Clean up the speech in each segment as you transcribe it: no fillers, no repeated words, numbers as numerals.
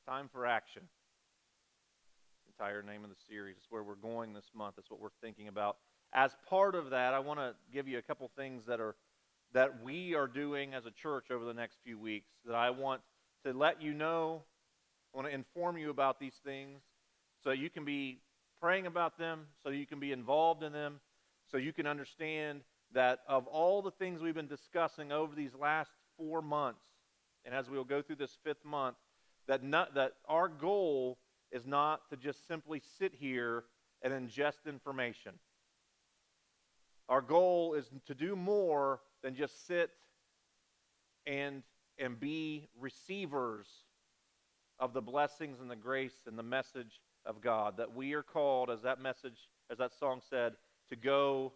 Time for action. Entire name of the series. It's where we're going this month. It's what we're thinking about. As part of that, I want to give you a couple things that we are doing as a church over the next few weeks that I want to let you know. I want to inform you about these things so you can be praying about them, so you can be involved in them, so you can understand that of all the things we've been discussing over these last 4 months, and as we'll go through this 5th month, that our goal is not to just simply sit here and ingest information. Our goal is to do more than just sit and be receivers of the blessings and the grace and the message of God. That we are called, as that song said, to go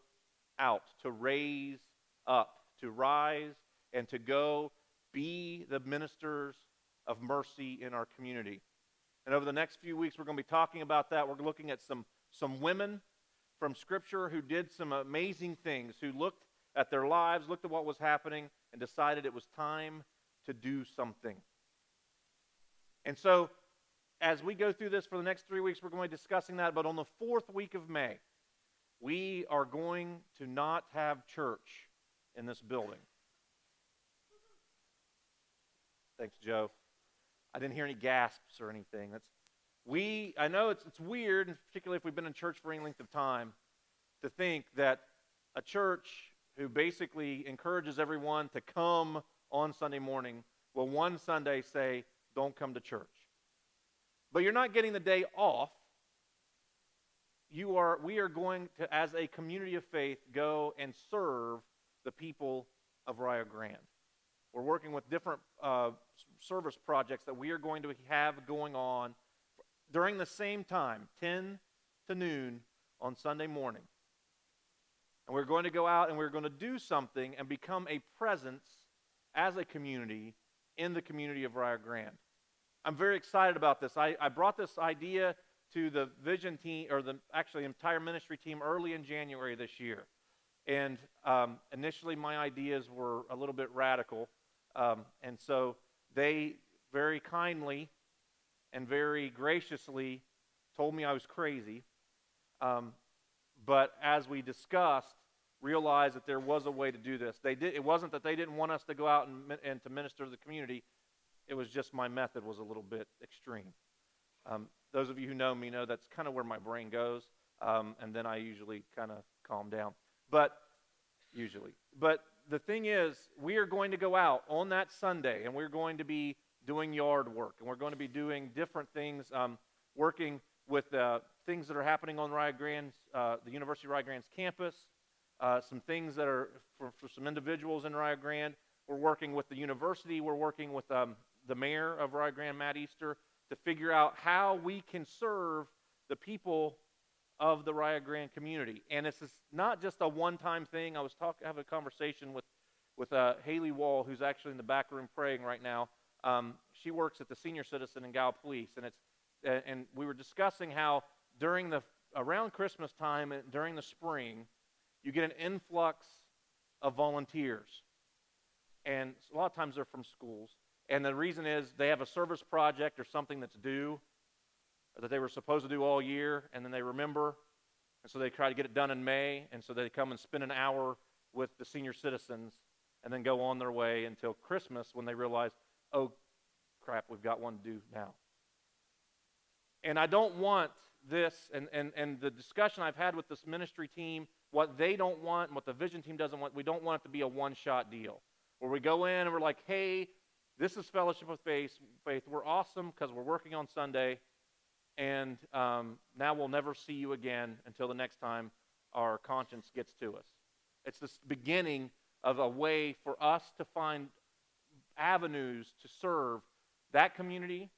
out, to raise up, to rise, and to go be the ministers of mercy in our community. And over the next few weeks, we're going to be talking about that. We're looking at some women from Scripture who did some amazing things, who looked at their lives, looked at what was happening, and decided it was time to do something. And so, as we go through this for the next 3 weeks, we're going to be discussing that. But on the 4th week of May, we are going to not have church in this building. Thanks, Joe. I didn't hear any gasps or anything. I know it's weird, particularly if we've been in church for any length of time, to think that a church who basically encourages everyone to come on Sunday morning will one Sunday say, don't come to church. But you're not getting the day off. We are going to, as a community of faith, go and serve the people of Rio Grande. We're working with different service projects that we are going to have going on during the same time, 10 to noon on Sunday morning. And we're going to go out and we're going to do something and become a presence as a community in the community of Rio Grande. I'm very excited about this. I brought this idea to the vision team, or the entire ministry team, early in January this year. And initially my ideas were a little bit radical. And so they very kindly and very graciously told me I was crazy. But as we discussed, realized that there was a way to do this. It wasn't that they didn't want us to go out and to minister to the community. It was just my method was a little bit extreme. Those of you who know me know that's kind of where my brain goes, and then I usually kind of calm down. But the thing is, we are going to go out on that Sunday, and we're going to be doing yard work, and we're going to be doing different things, working with things that are happening on Rio Grande's, the University of Rio Grande's campus, some things that are for some individuals in Rio Grande. We're working with the university. We're working with the mayor of Rio Grande, Matt Easter, to figure out how we can serve the people of the Rio Grande community. And it's not just a one-time thing. I was having a conversation with Haley Wall, who's actually in the back room praying right now. She works at the Senior Citizen in Gal Police, and we were discussing how around Christmas time and during the spring, you get an influx of volunteers. And a lot of times they're from schools. And the reason is they have a service project or something that's due, or that they were supposed to do all year, and then they remember. And so they try to get it done in May, and so they come and spend an hour with the senior citizens and then go on their way until Christmas when they realize, oh, crap, we've got one to do now. And I don't want this, and the discussion I've had with this ministry team, what they don't want and what the vision team doesn't want, we don't want it to be a one-shot deal. Where we go in and we're like, hey, this is Fellowship of Faith. We're awesome because we're working on Sunday, and now we'll never see you again until the next time our conscience gets to us. It's the beginning of a way for us to find avenues to serve that community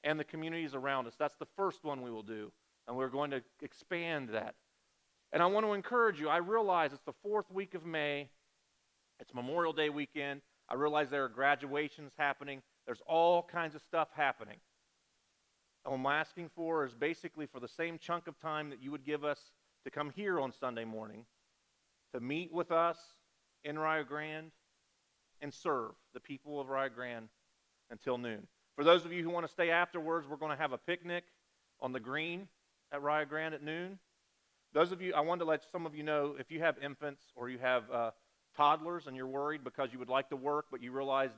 and the communities around us. That's the first one we will do, and we're going to expand that. And I want to encourage you. I realize it's the 4th week of May. It's Memorial Day weekend. I realize there are graduations happening. There's all kinds of stuff happening. And what I'm asking for is basically for the same chunk of time that you would give us to come here on Sunday morning, to meet with us in Rio Grande, and serve the people of Rio Grande until noon. For those of you who want to stay afterwards, we're going to have a picnic on the green at Rio Grande at noon. Those of you, I wanted to let some of you know, if you have infants or you have toddlers and you're worried because you would like to work, but you realize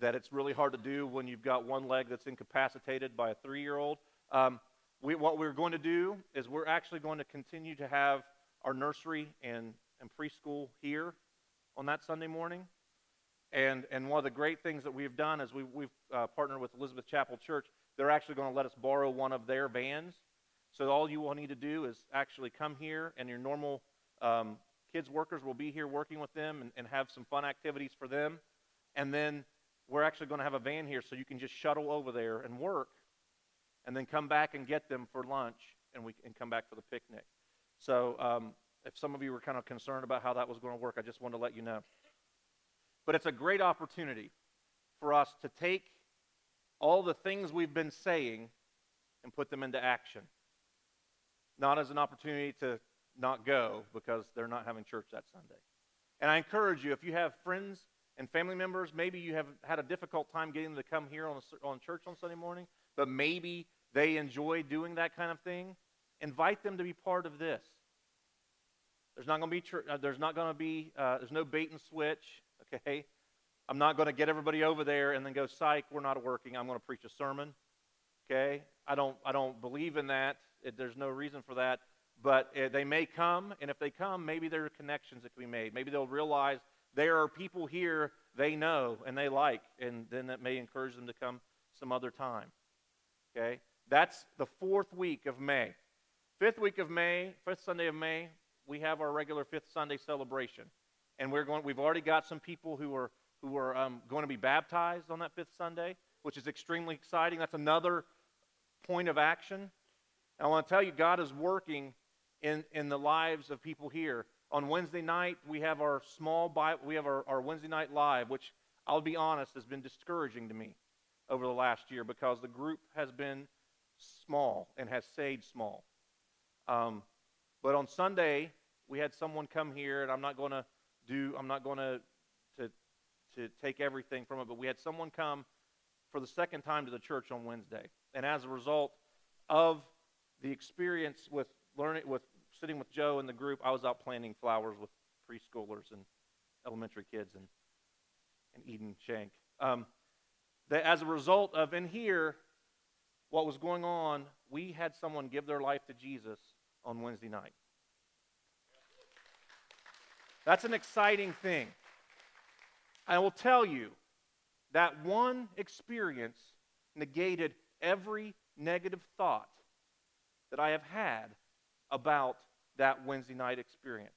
that it's really hard to do when you've got one leg that's incapacitated by a 3-year-old, what we're going to do is we're actually going to continue to have our nursery and preschool here on that Sunday morning. And one of the great things that we've done is we've partnered with Elizabeth Chapel Church. They're actually going to let us borrow one of their vans. So all you will need to do is actually come here, and your normal kids workers will be here working with them and have some fun activities for them. And then we're actually going to have a van here so you can just shuttle over there and work, and then come back and get them for lunch, and come back for the picnic. So if some of you were kind of concerned about how that was going to work, I just wanted to let you know. But it's a great opportunity for us to take all the things we've been saying and put them into action. Not as an opportunity to not go because they're not having church that Sunday. And I encourage you, if you have friends and family members, maybe you have had a difficult time getting them to come here on church on Sunday morning, but maybe they enjoy doing that kind of thing, invite them to be part of this. There's not going to be there's no bait and switch, okay? I'm not going to get everybody over there and then go, psych, we're not working. I'm going to preach a sermon, okay? I don't believe in that. There's no reason for that. But they may come, and if they come, maybe there are connections that can be made. Maybe they'll realize there are people here they know and they like, and then that may encourage them to come some other time, okay? That's the 4th week of May. 5th week of May, 5th Sunday of May, we have our regular 5th Sunday celebration. And we've already got some people who are going to be baptized on that 5th Sunday, which is extremely exciting. That's another point of action. I want to tell you, God is working in the lives of people here. On Wednesday night, we have our our Wednesday night live, which I'll be honest has been discouraging to me over the last year because the group has been small and has stayed small. But on Sunday, we had someone come here, and I'm not going to take everything from it, but we had someone come for the second time to the church on Wednesday. And as a result of the experience with sitting with Joe and the group, I was out planting flowers with preschoolers and elementary kids and Eden Shank. As a result of in here, what was going on, we had someone give their life to Jesus on Wednesday night. That's an exciting thing. I will tell you that one experience negated every negative thought that I have had about that Wednesday night experience.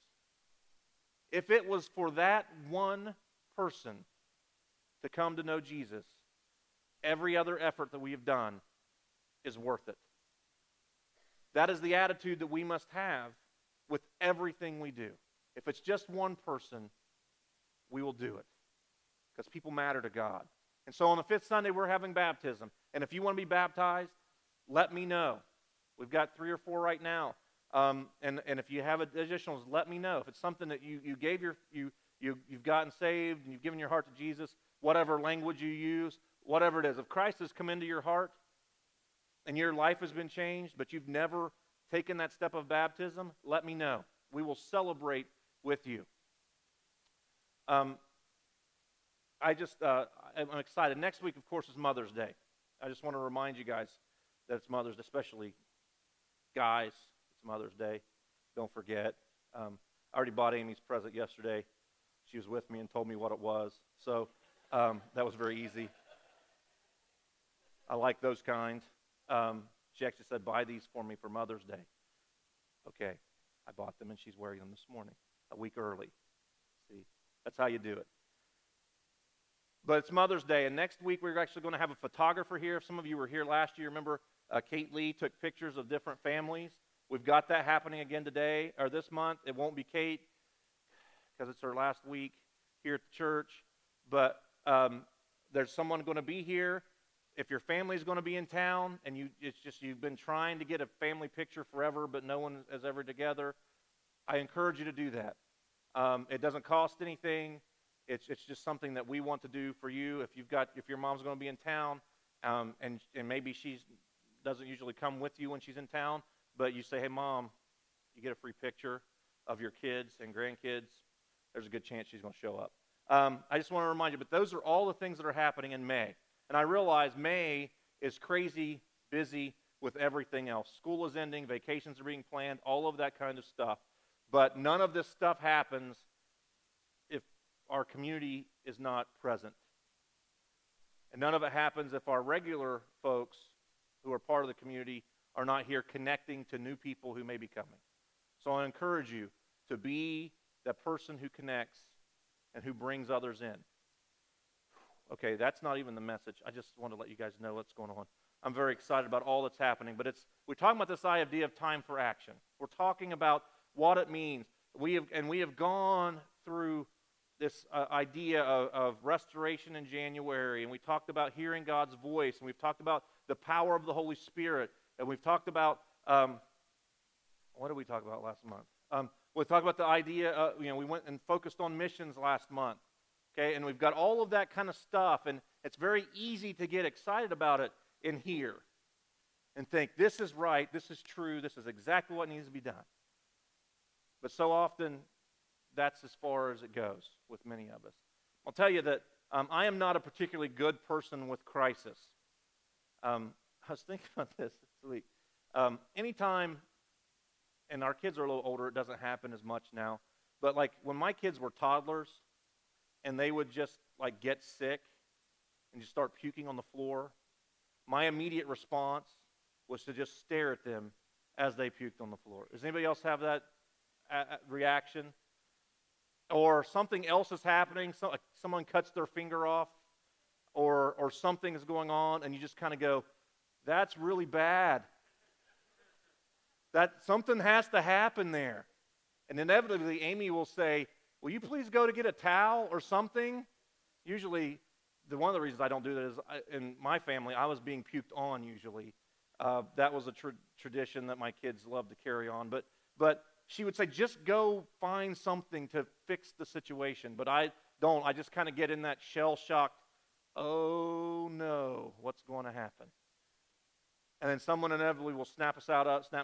If it was for that one person to come to know Jesus, every other effort that we have done is worth it. That is the attitude that we must have with everything we do. If it's just one person, we will do it because people matter to God. And so on the 5th Sunday, we're having baptism. And if you want to be baptized, let me know. We've got 3 or 4 right now. And if you have additionals, let me know. If it's something that you've gotten saved and you've given your heart to Jesus, whatever language you use, whatever it is. If Christ has come into your heart and your life has been changed, but you've never taken that step of baptism, let me know. We will celebrate with you. I'm excited. Next week, of course, is Mother's Day. I just want to remind you guys that it's Mother's Day, especially guys. It's Mother's Day. Don't forget. I already bought Amy's present yesterday. She was with me and told me what it was. So that was very easy. I like those kinds. She actually said, buy these for me for Mother's Day. Okay. I bought them, and she's wearing them this morning, a week early. See, that's how you do it. But it's Mother's Day, and next week we're actually going to have a photographer here. If some of you were here last year, remember Kate Lee took pictures of different families. We've got that happening again today, or this month. It won't be Kate because it's her last week here at the church, but there's someone going to be here. If your family's going to be in town and you've been trying to get a family picture forever, but no one is ever together, I encourage you to do that. It doesn't cost anything. It's just something that we want to do for you. If your mom's going to be in town, and maybe she doesn't usually come with you when she's in town, but you say, hey, Mom, you get a free picture of your kids and grandkids, there's a good chance she's going to show up. I just want to remind you, but those are all the things that are happening in May. And I realize May is crazy busy with everything else. School is ending, vacations are being planned, all of that kind of stuff. But none of this stuff happens if our community is not present. And none of it happens if our regular folks who are part of the community are not here connecting to new people who may be coming. So I encourage you to be that person who connects and who brings others in. Okay, that's not even the message. I just want to let you guys know what's going on. I'm very excited about all that's happening, but we're talking about this idea of time for action. We're talking about what it means. We have gone through this idea of restoration in January, and we talked about hearing God's voice, and we've talked about the power of the Holy Spirit, and we've talked about what did we talk about last month? We talked about the idea. We went and focused on missions last month. Okay, and we've got all of that kind of stuff, and it's very easy to get excited about it in here and think, this is right, this is true, this is exactly what needs to be done. But so often, that's as far as it goes with many of us. I'll tell you that I am not a particularly good person with crisis. I was thinking about this week. Anytime, and our kids are a little older, it doesn't happen as much now, but like when my kids were toddlers, and they would just like get sick and just start puking on the floor, my immediate response was to just stare at them as they puked on the floor. Does anybody else have that reaction? Or something else is happening, like someone cuts their finger off, or something is going on, and you just kind of go, that's really bad. That something has to happen there. And inevitably, Amy will say, will you please go to get a towel or something? Usually, one of the reasons I don't do that is in my family, I was being puked on usually. That was a tradition that my kids love to carry on. But she would say, just go find something to fix the situation. But I don't. I just kind of get in that shell-shocked, oh no, what's going to happen? And then someone inevitably will snap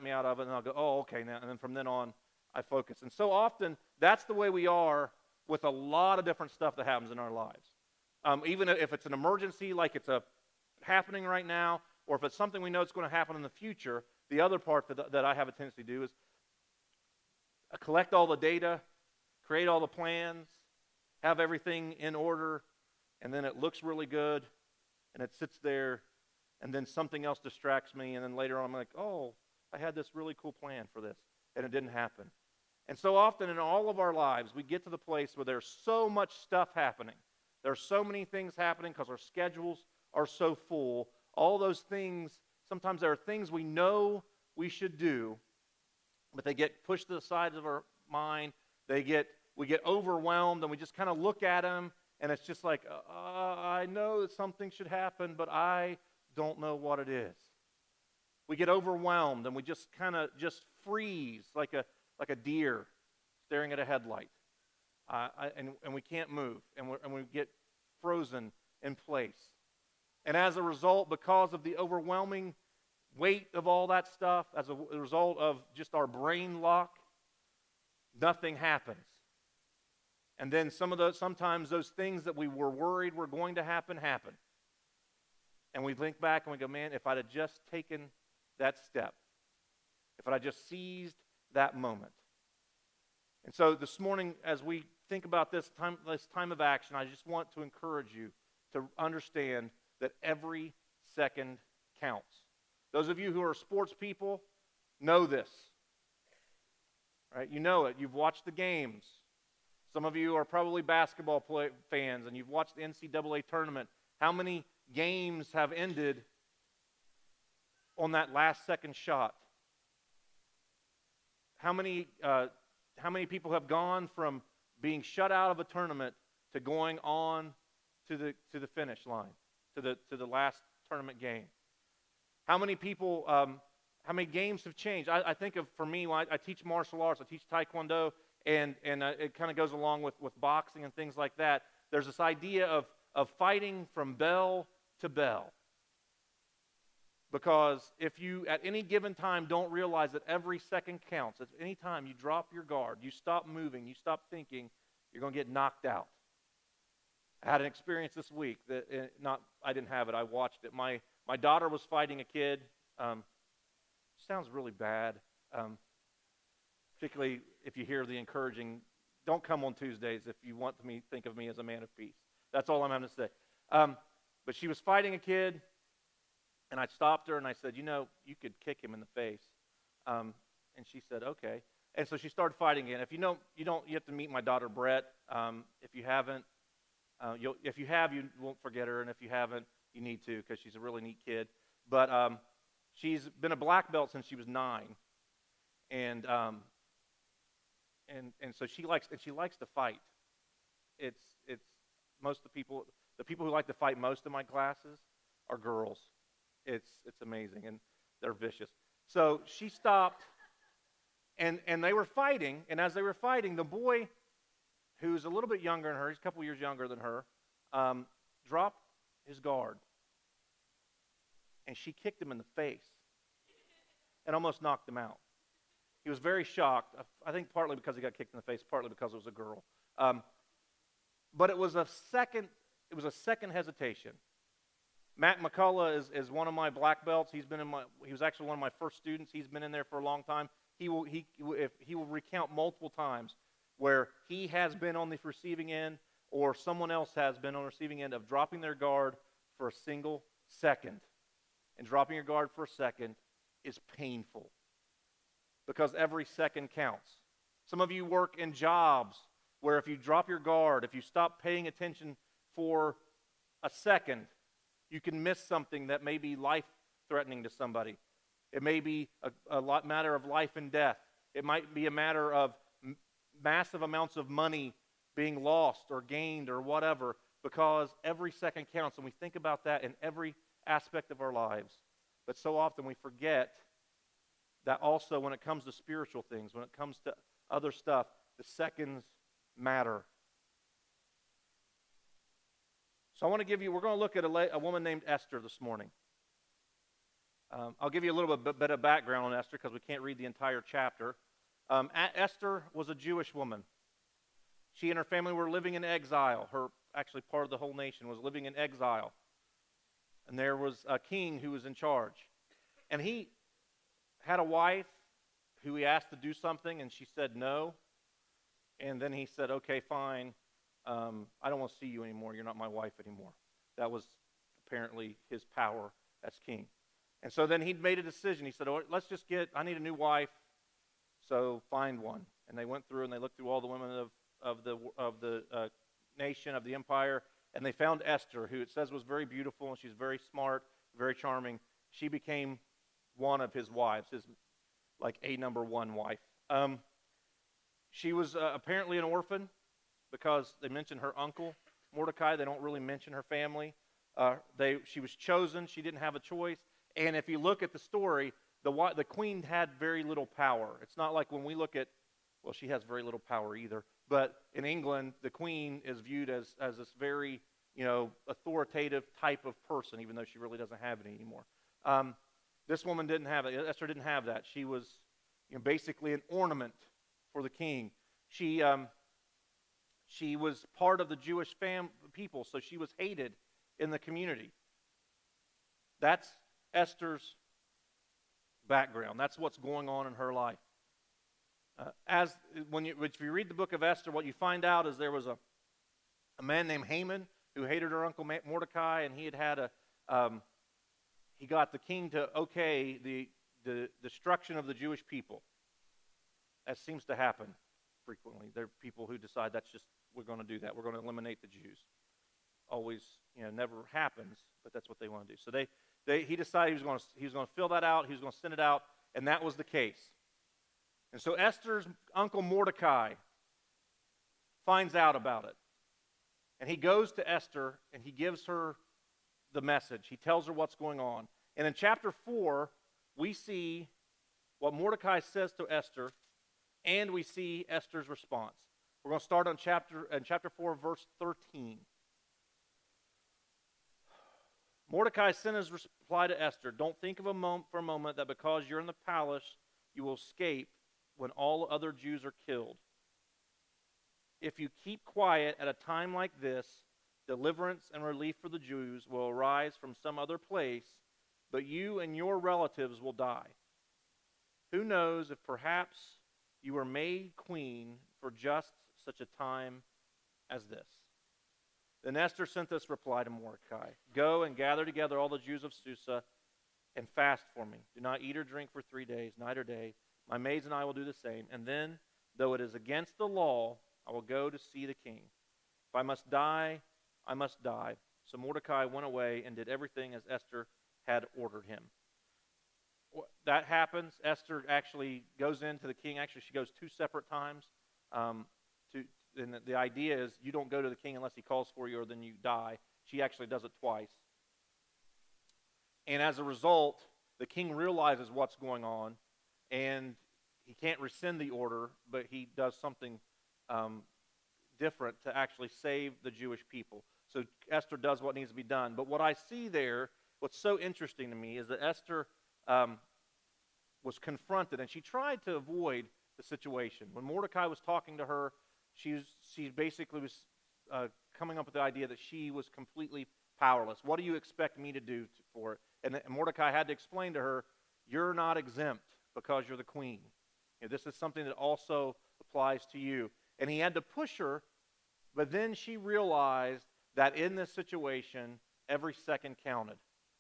me out of it, and I'll go, oh, okay, now. And then from then on, I focus. And so often, that's the way we are with a lot of different stuff that happens in our lives. Even if it's an emergency, like it's happening right now, or if it's something we know it's going to happen in the future, the other part that I have a tendency to do is collect all the data, create all the plans, have everything in order, and then it looks really good, and it sits there, and then something else distracts me, and then later on I'm like, oh, I had this really cool plan for this, and it didn't happen. And so often in all of our lives, we get to the place where there's so much stuff happening. There's so many things happening because our schedules are so full. All those things, sometimes there are things we know we should do, but they get pushed to the sides of our mind. We get overwhelmed, and we just kind of look at them, and it's just like, I know that something should happen, but I don't know what it is. We get overwhelmed, and we just kind of just freeze like a deer staring at a headlight, and we can't move, and we get frozen in place. And as a result, because of the overwhelming weight of all that stuff, as a result of just our brain lock, nothing happens. And then sometimes those things that we were worried were going to happen. And we think back and we go, man, if I'd have just taken that step, if I'd have just seized that moment. And so this morning, as we think about this time of action, I just want to encourage you to understand that every second counts. Those of you who are sports people know this. Right? You know it. You've watched the games. Some of you are probably basketball fans, and you've watched the NCAA tournament. How many games have ended on that last second shot? How many people have gone from being shut out of a tournament to going on to the finish line, to the last tournament game? How many people? How many games have changed? I think of, for me, when I teach martial arts, I teach Taekwondo, and it kind of goes along with boxing and things like that. There's this idea of fighting from bell to bell. Because if you, at any given time, don't realize that every second counts, at any time you drop your guard, you stop moving, you stop thinking, you're going to get knocked out. I had an experience this week that I didn't have it. I watched it. My daughter was fighting a kid. Sounds really bad, particularly if you hear the encouraging. Don't come on Tuesdays if you want me think of me as a man of peace. That's all I'm having to say. But she was fighting a kid. And I stopped her and I said, you could kick him in the face. And she said, okay. And so she started fighting again. If you have to meet my daughter Brett. If you haven't, if you have, you won't forget her. And if you haven't, you need to, because she's a really neat kid. But she's been a black belt since she was 9. And so she likes to fight. It's most of the people who like to fight most of my classes are girls. It's amazing, and they're vicious. So she stopped, and they were fighting, and as they were fighting, the boy, who's a little bit younger than her, he's a couple years younger than her, dropped his guard, and she kicked him in the face and almost knocked him out. He was very shocked, I think partly because he got kicked in the face, partly because it was a girl. But it was a second hesitation. Matt McCullough is one of my black belts. He was actually one of my first students. He's been in there for a long time. He will recount multiple times where he has been on the receiving end or someone else has been on the receiving end of dropping their guard for a single second. And dropping your guard for a second is painful because every second counts. Some of you work in jobs where if you drop your guard, if you stop paying attention for a second, you can miss something that may be life-threatening to somebody. It may be a matter of life and death. It might be a matter of massive amounts of money being lost or gained or whatever, because every second counts, and we think about that in every aspect of our lives. But so often we forget that also when it comes to spiritual things, when it comes to other stuff, the seconds matter. So we're going to look at a woman named Esther this morning. I'll give you a little bit of background on Esther because we can't read the entire chapter. Esther was a Jewish woman. She and her family were living in exile. Actually, part of the whole nation was living in exile. And there was a king who was in charge. And he had a wife who he asked to do something, and she said no. And then he said, okay, fine. I don't want to see you anymore. You're not my wife anymore. That was apparently his power as king. And so then he'd made a decision. He said, I need a new wife, so find one. And they went through and they looked through all the women of the nation, of the empire, and they found Esther, who it says was very beautiful, and she's very smart, very charming. She became one of his wives, his a number one wife. She was apparently an orphan, because they mention her uncle, Mordecai. They don't really mention her family. She was chosen. She didn't have a choice. And if you look at the story, the queen had very little power. It's not like when we look at, she has very little power either. But in England, the queen is viewed as this very, authoritative type of person, even though she really doesn't have it anymore. This woman didn't have it. Esther didn't have that. She was basically an ornament for the king. She was part of the Jewish people, so she was hated in the community. That's Esther's background. That's what's going on in her life. If you read the book of Esther, what you find out is there was a man named Haman who hated her uncle Mordecai, and he got the king to okay the destruction of the Jewish people. That seems to happen frequently. There are people who decide we're going to do that. We're going to eliminate the Jews. Always, never happens, but that's what they want to do. So he decided he was going to fill that out. He was going to send it out, and that was the case. And so Esther's uncle Mordecai finds out about it. And he goes to Esther, and he gives her the message. He tells her what's going on. And in chapter 4, we see what Mordecai says to Esther, and we see Esther's response. We're going to start on chapter 4, verse 13. Mordecai sent his reply to Esther, "Don't think for a moment that because you're in the palace, you will escape when all other Jews are killed. If you keep quiet at a time like this, deliverance and relief for the Jews will arise from some other place, but you and your relatives will die. Who knows if perhaps you were made queen for just such a time as this." Then Esther sent this reply to Mordecai, "Go and gather together all the Jews of Susa and fast for me. Do not eat or drink for 3 days, night or day. My maids and I will do the same. And then, though it is against the law, I will go to see the king. If I must die, I must die." So Mordecai went away and did everything as Esther had ordered him. That happens. Esther actually goes into the king. Actually, she goes 2 separate times. And the idea is you don't go to the king unless he calls for you or then you die. She actually does it twice. And as a result, the king realizes what's going on, and he can't rescind the order, but he does something different to actually save the Jewish people. So Esther does what needs to be done. But what I see there, what's so interesting to me, is that Esther was confronted, and she tried to avoid the situation. When Mordecai was talking to her, she basically was coming up with the idea that she was completely powerless. What do you expect me to do for it? And Mordecai had to explain to her, you're not exempt because you're the queen. This is something that also applies to you. And he had to push her, but then she realized that in this situation, every second counted.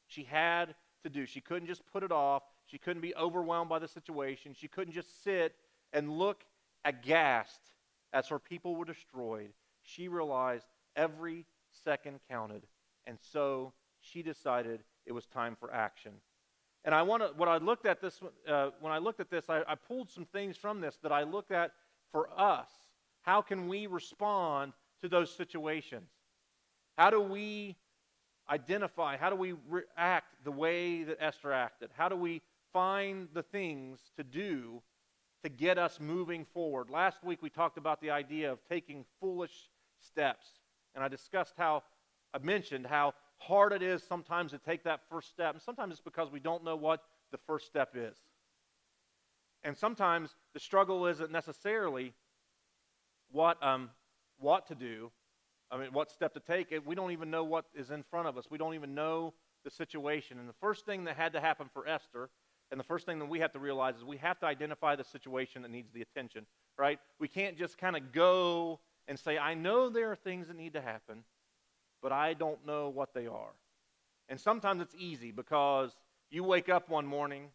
She had to do. She couldn't just put it off. She couldn't be overwhelmed by the situation. She couldn't just sit and look aghast as her people were destroyed. She realized every second counted, and so she decided it was time for action. And when I looked at this, I pulled some things from this that I looked at for us. How can we respond to those situations? How do we identify? How do we act the way that Esther acted? How do we find the things to do to get us moving forward? Last week we talked about the idea of taking foolish steps. And I mentioned how hard it is sometimes to take that first step. And sometimes it's because we don't know what the first step is. And sometimes the struggle isn't necessarily what to do. What step to take. We don't even know what is in front of us. We don't even know the situation. And the first thing that had to happen for Esther, and the first thing that we have to realize, is we have to identify the situation that needs the attention, right? We can't just kind of go and say, I know there are things that need to happen, but I don't know what they are. And sometimes it's easy because you wake up one morning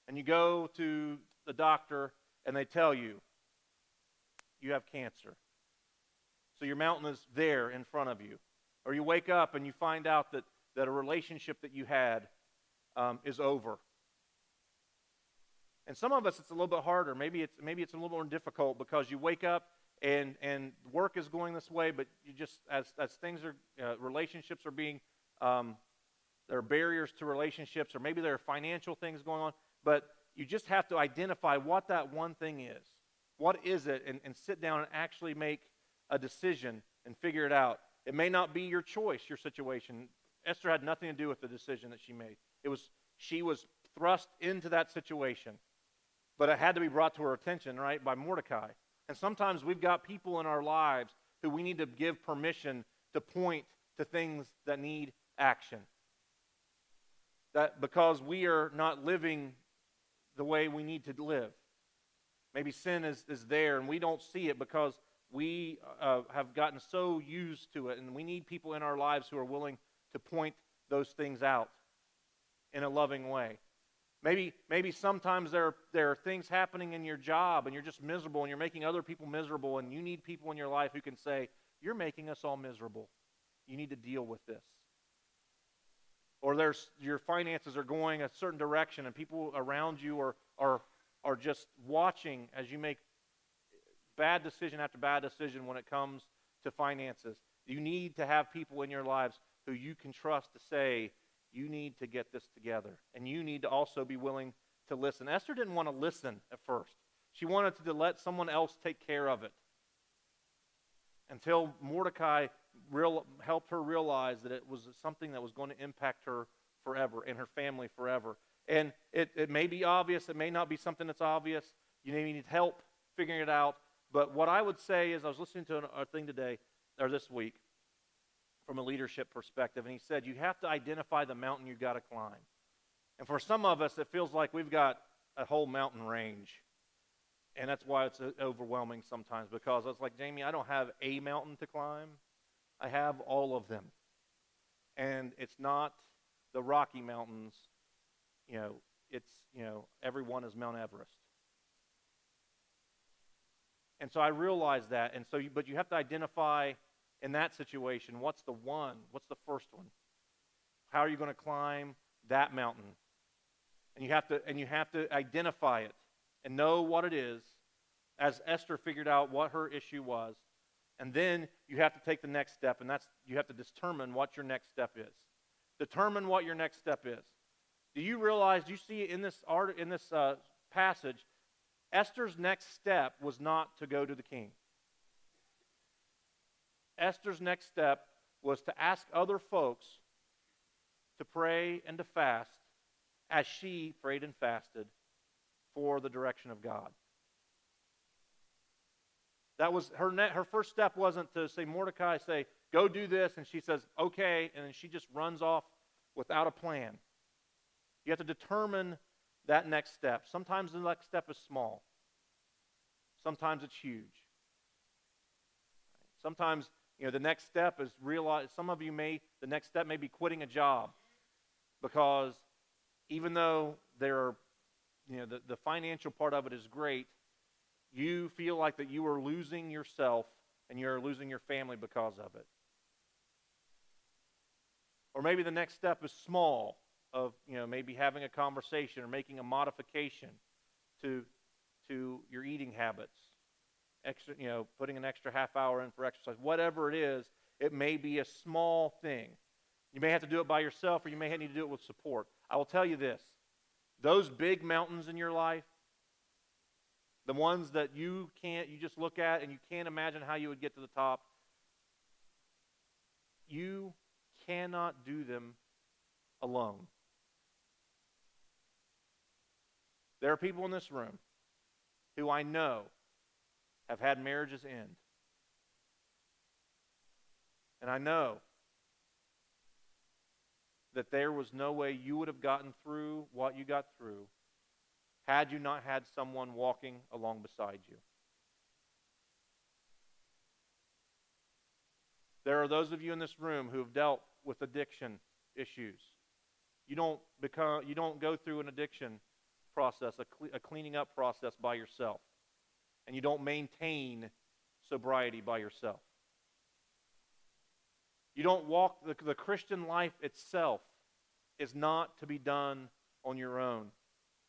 and you go to the doctor and they tell you, you have cancer. So your mountain is there in front of you. Or you wake up and you find out that a relationship that you had is over. And some of us, it's a little bit harder. Maybe it's a little more difficult because you wake up and work is going this way, but you just as things are, relationships are being, there are barriers to relationships, or maybe there are financial things going on. But you just have to identify what that one thing is. What is it? And sit down and actually make a decision and figure it out. It may not be your choice, your situation. Esther had nothing to do with the decision that she made. She was thrust into that situation. But it had to be brought to her attention, right, by Mordecai. And sometimes we've got people in our lives who we need to give permission to point to things that need action. That because we are not living the way we need to live. Maybe sin is there and we don't see it because we have gotten so used to it, and we need people in our lives who are willing to point those things out in a loving way. Maybe sometimes there are things happening in your job and you're just miserable and you're making other people miserable, and you need people in your life who can say, you're making us all miserable. You need to deal with this. Or your finances are going a certain direction and people around you are just watching as you make bad decision after bad decision when it comes to finances. You need to have people in your lives who you can trust to say, you need to get this together. And you need to also be willing to listen. Esther didn't want to listen at first. She wanted to let someone else take care of it until Mordecai helped her realize that it was something that was going to impact her forever and her family forever. And it may be obvious. It may not be something that's obvious. You may need help figuring it out. But what I would say is, I was listening to a thing today, or this week, from a leadership perspective, and he said, you have to identify the mountain you've got to climb. And for some of us, it feels like we've got a whole mountain range. And that's why it's overwhelming sometimes, because it's like, Jamie, I don't have a mountain to climb. I have all of them. And it's not the Rocky Mountains. It's, every one is Mount Everest. And so I realize that. And so, but you have to identify in that situation, what's the one? What's the first one? How are you going to climb that mountain? And you have to identify it and know what it is, as Esther figured out what her issue was. And then you have to take the next step, and you have to determine what your next step is. Determine what your next step is. Do you realize, do you see in this passage, Esther's next step was not to go to the king. Esther's next step was to ask other folks to pray and to fast as she prayed and fasted for the direction of God. That was her first step. Wasn't to say, Mordecai, say, go do this, and she says, okay, and then she just runs off without a plan. You have to determine that next step. Sometimes the next step is small. Sometimes it's huge. Sometimes, the next step is realize, some of you the next step may be quitting a job, because even though the financial part of it is great, you feel like that you are losing yourself and you're losing your family because of it. Or maybe the next step is small, of maybe having a conversation or making a modification to your eating habits. Extra, putting an extra half hour in for exercise. Whatever it is, it may be a small thing. You may have to do it by yourself, or you may need to do it with support. I will tell you this. Those big mountains in your life, the ones that you just look at and you can't imagine how you would get to the top, you cannot do them alone. There are people in this room who I know have had marriages end. And I know that there was no way you would have gotten through what you got through had you not had someone walking along beside you. There are those of you in this room who have dealt with addiction issues. You don't go through an addiction process, a cleaning up process by yourself. And you don't maintain sobriety by yourself. You don't walk, the Christian life itself is not to be done on your own.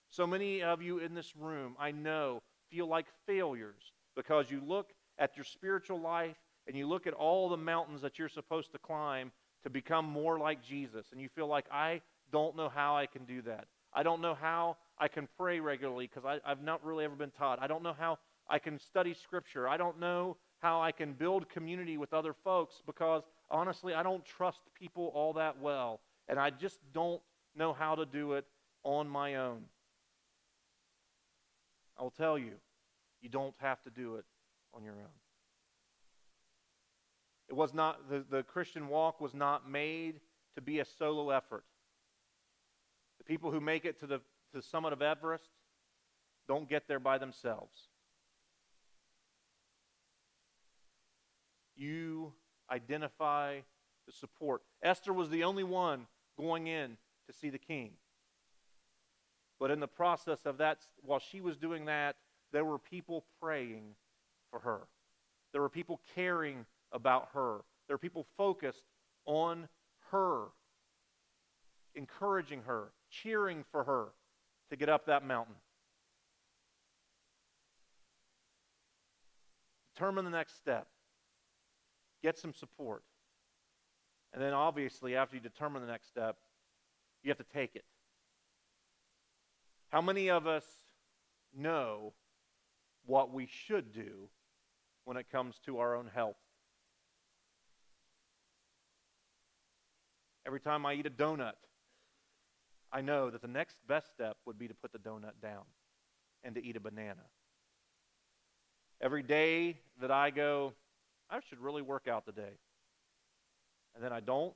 So many of you in this room, I know, feel like failures because you look at your spiritual life and you look at all the mountains that you're supposed to climb to become more like Jesus. And you feel like, I don't know how I can do that. I don't know how I can pray regularly because I've not really ever been taught. I don't know how I can study Scripture. I don't know how I can build community with other folks because, honestly, I don't trust people all that well. And I just don't know how to do it on my own. I will tell you, you don't have to do it on your own. It was not, the Christian walk was not made to be a solo effort. The people who make it to the summit of Everest don't get there by themselves. You identify the support. Esther was the only one going in to see the king. But in the process of that, while she was doing that, there were people praying for her. There were people caring about her. There were people focused on her, encouraging her, cheering for her to get up that mountain. Determine the next step. Get some support. And then obviously, after you determine the next step, you have to take it. How many of us know what we should do when it comes to our own health. Every time I eat a donut, I know that the next best step would be to put the donut down and to eat a banana. Every day that I go, I should really work out today, and then I don't,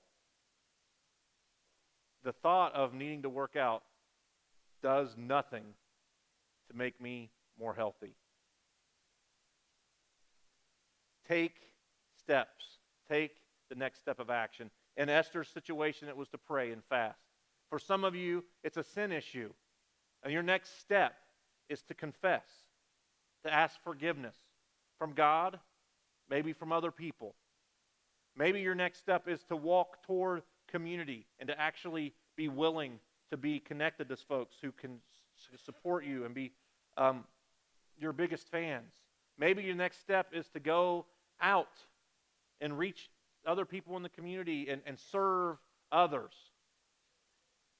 the thought of needing to work out does nothing to make me more healthy. Take steps. Take the next step of action. In Esther's situation, it was to pray and fast. For some of you, it's a sin issue. And your next step is to confess, to ask forgiveness from God, maybe from other people. Maybe your next step is to walk toward community and to actually be willing to be connected to folks who can support you and be your biggest fans. Maybe your next step is to go out and reach other people in the community and serve others.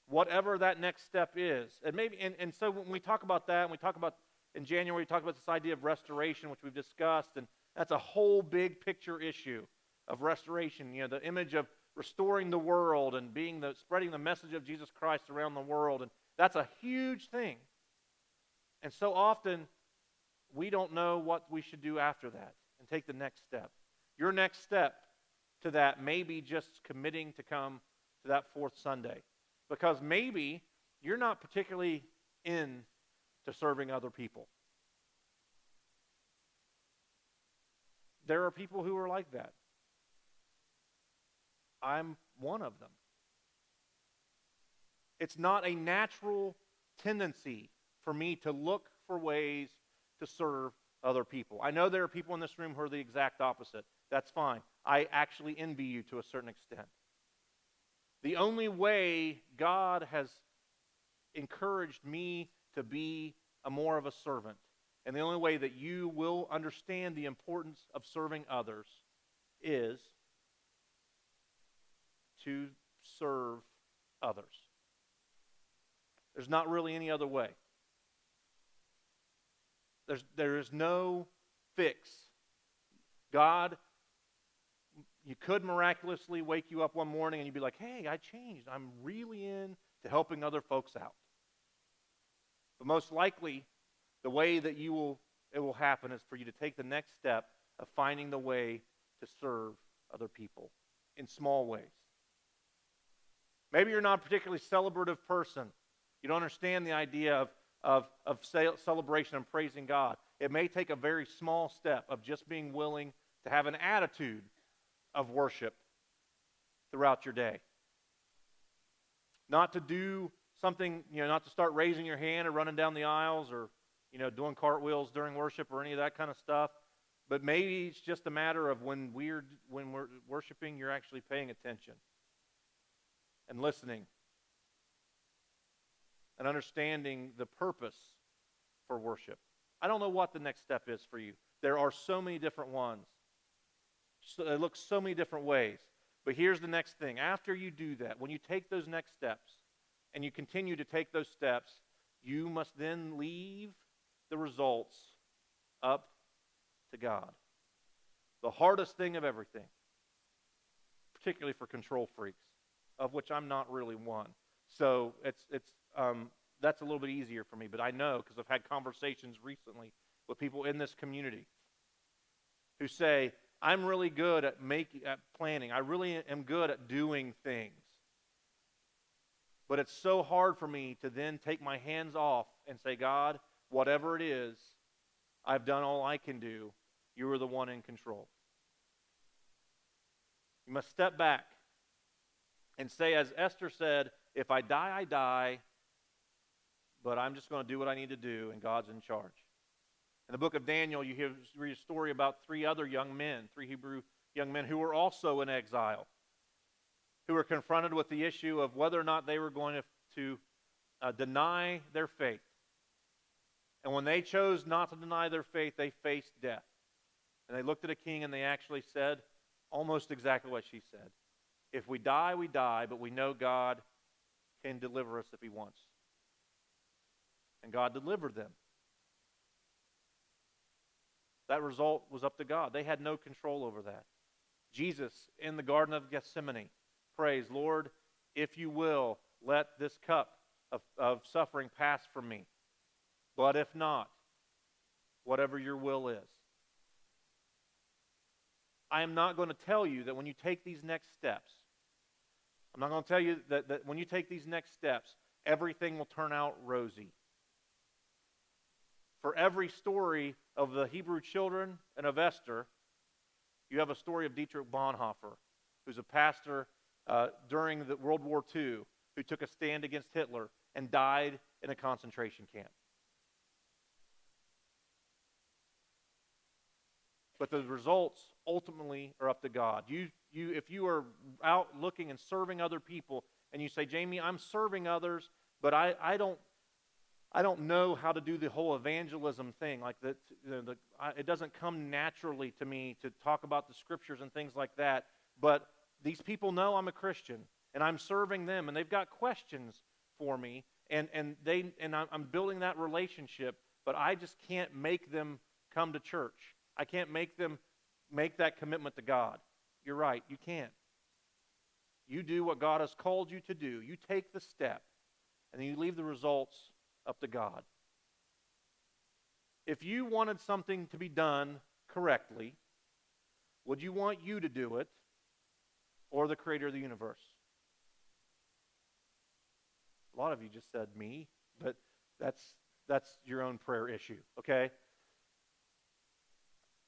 Whatever that next step is. And so when we talk about that, and we talk about in January, we talk about this idea of restoration, which we've discussed, and that's a whole big picture issue of restoration. You know, the image of restoring the world and spreading the message of Jesus Christ around the world, and that's a huge thing. And so often, we don't know what we should do after that and take the next step. Your next step to that may be just committing to come to that fourth Sunday. Because maybe you're not particularly into serving other people. There are people who are like that. I'm one of them. It's not a natural tendency for me to look for ways to serve other people. I know there are people in this room who are the exact opposite. That's fine. I actually envy you to a certain extent. The only way God has encouraged me to be more of a servant, and the only way that you will understand the importance of serving others is to serve others. There's not really any other way. There is no fix. God, you could miraculously wake you up one morning and you'd be like, hey, I changed. I'm really into helping other folks out. But most likely, the way that it will happen is for you to take the next step of finding the way to serve other people in small ways. Maybe you're not a particularly celebrative person. You don't understand the idea of celebration and praising God. It may take a very small step of just being willing to have an attitude of worship throughout your day. Not to do something, not to start raising your hand or running down the aisles or, doing cartwheels during worship or any of that kind of stuff. But maybe it's just a matter of when we're worshiping, you're actually paying attention and listening and understanding the purpose for worship. I don't know what the next step is for you. There are so many different ones. So it looks so many different ways. But here's the next thing. After you do that, when you take those next steps and you continue to take those steps, you must then leave the results up to God. The hardest thing of everything, particularly for control freaks, of which I'm not really one. So that's a little bit easier for me. But I know, because I've had conversations recently with people in this community who say, I'm really good at planning. I really am good at doing things. But it's so hard for me to then take my hands off and say, God, whatever it is, I've done all I can do. You are the one in control. You must step back and say, as Esther said, if I die, I die, but I'm just going to do what I need to do, and God's in charge. In the book of Daniel, you read a story about three Hebrew young men who were also in exile, who were confronted with the issue of whether or not they were going to deny their faith. And when they chose not to deny their faith, they faced death. And they looked at a king and they actually said almost exactly what she said. If we die, we die, but we know God can deliver us if he wants. And God delivered them. That result was up to God. They had no control over that. Jesus, in the Garden of Gethsemane, prays, Lord, if you will, let this cup of suffering pass from me. But if not, whatever your will is. I am not going to tell you that when you take these next steps, I'm not going to tell you that when you take these next steps, everything will turn out rosy. For every story of the Hebrew children and of Esther, you have a story of Dietrich Bonhoeffer, who's a pastor during the World War II, who took a stand against Hitler and died in a concentration camp. But the results ultimately are up to God. If you are out looking and serving other people, and you say, Jamie, I'm serving others, but I don't know how to do the whole evangelism thing. Like it doesn't come naturally to me to talk about the scriptures and things like that. But these people know I'm a Christian, and I'm serving them, and they've got questions for me, and I'm building that relationship. But I just can't make them come to church. I can't make them make that commitment to God. You're right, you can't. You do what God has called you to do. You take the step, and then you leave the results up to God. If you wanted something to be done correctly, would you want you to do it or the creator of the universe? A lot of you just said me, but that's your own prayer issue, okay?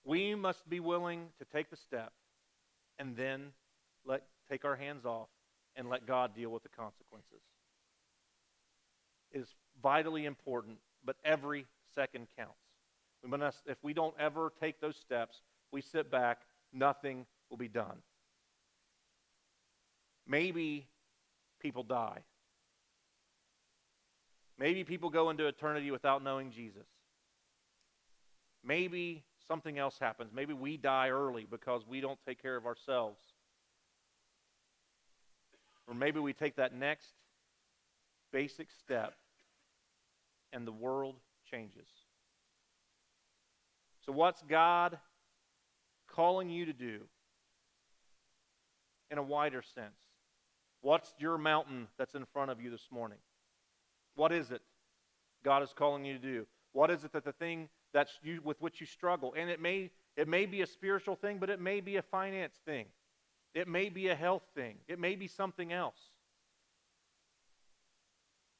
We must be willing to take the step and then take our hands off and let God deal with the consequences. It is vitally important, but every second counts. If we don't ever take those steps, we sit back, nothing will be done. Maybe people die. Maybe people go into eternity without knowing Jesus. Maybe something else happens. Maybe we die early because we don't take care of ourselves. Or maybe we take that next basic step and the world changes. So what's God calling you to do in a wider sense? What's your mountain that's in front of you this morning? What is it God is calling you to do? What is it that the thing with which you struggle? And it may be a spiritual thing, but it may be a finance thing. It may be a health thing. It may be something else.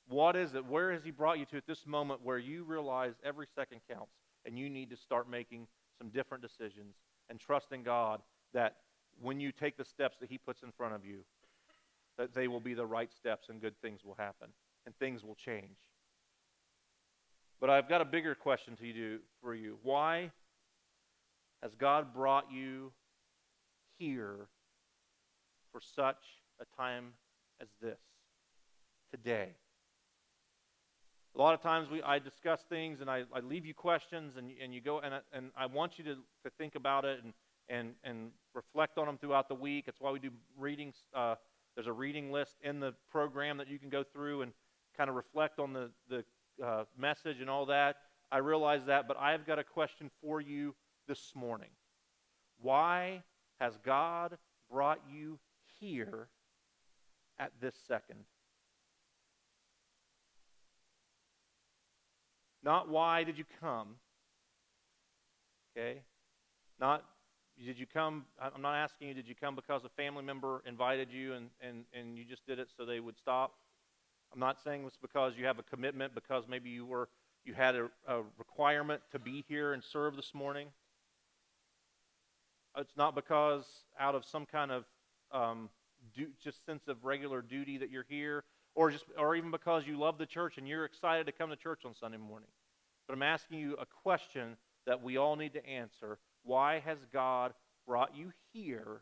What is it? Where has He brought you to at this moment where you realize every second counts and you need to start making some different decisions and trusting God that when you take the steps that He puts in front of you, that they will be the right steps and good things will happen and things will change. But I've got a bigger question for you. Why has God brought you here for such a time as this, today? A lot of times I discuss things and I leave you questions and you go and I want you to think about it and reflect on them throughout the week. That's why we do readings. There's a reading list in the program that you can go through and kind of reflect on the message and all that. I realize that, but I've got a question for you this morning. Why has God brought you here at this second? Not why did you come, okay? Not did you come, I'm not asking you, did you come because a family member invited you and you just did it so they would stop? I'm not saying this because you have a commitment, because maybe you had a requirement to be here and serve this morning. It's not because out of some kind of just sense of regular duty that you're here, or even because you love the church and you're excited to come to church on Sunday morning. But I'm asking you a question that we all need to answer. Why has God brought you here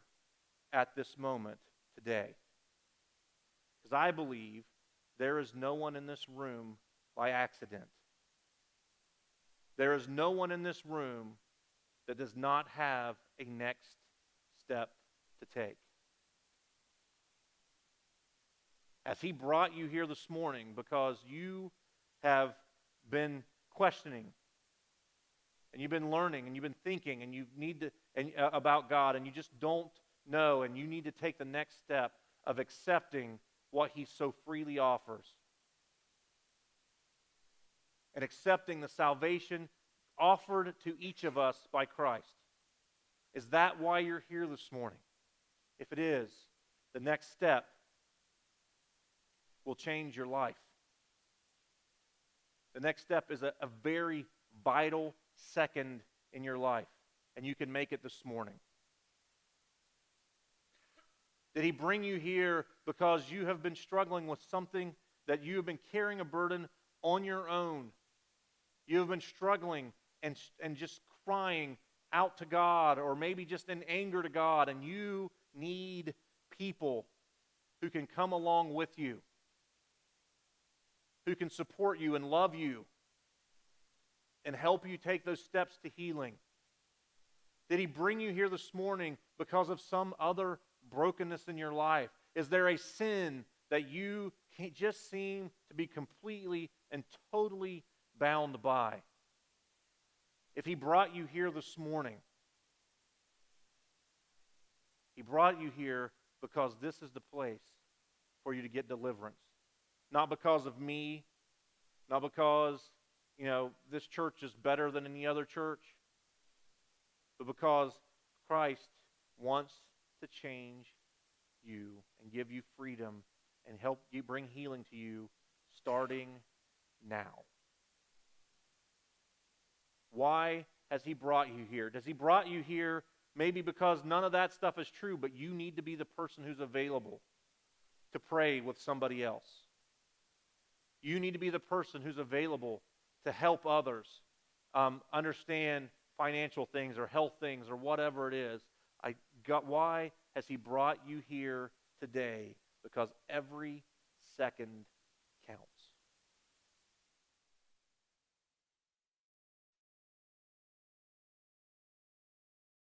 at this moment today? Because I believe there is no one in this room by accident. There is no one in this room that does not have a next step to take. As He brought you here this morning because you have been questioning and you've been learning, and you've been thinking, and you need to about God, and you just don't know, and you need to take the next step of accepting what He so freely offers, and accepting the salvation offered to each of us by Christ. Is that why you're here this morning? If it is, the next step will change your life. The next step is a very vital second in your life, and you can make it this morning. Did He bring you here because you have been struggling with something, that you have been carrying a burden on your own? You have been struggling and just crying out to God, or maybe just in anger to God, and you need people who can come along with you, who can support you and love you and help you take those steps to healing? Did He bring you here this morning because of some other brokenness in your life? Is there a sin that you can't just seem to be completely and totally bound by? If He brought you here this morning, He brought you here because this is the place for you to get deliverance. Not because of me, not because, this church is better than any other church, but because Christ wants to change you and give you freedom and help you bring healing to you starting now. Why has He brought you here? Does He brought you here maybe because none of that stuff is true, but you need to be the person who's available to pray with somebody else? You need to be the person who's available to help others understand financial things or health things or whatever it is. Why has He brought you here today? Because every second counts.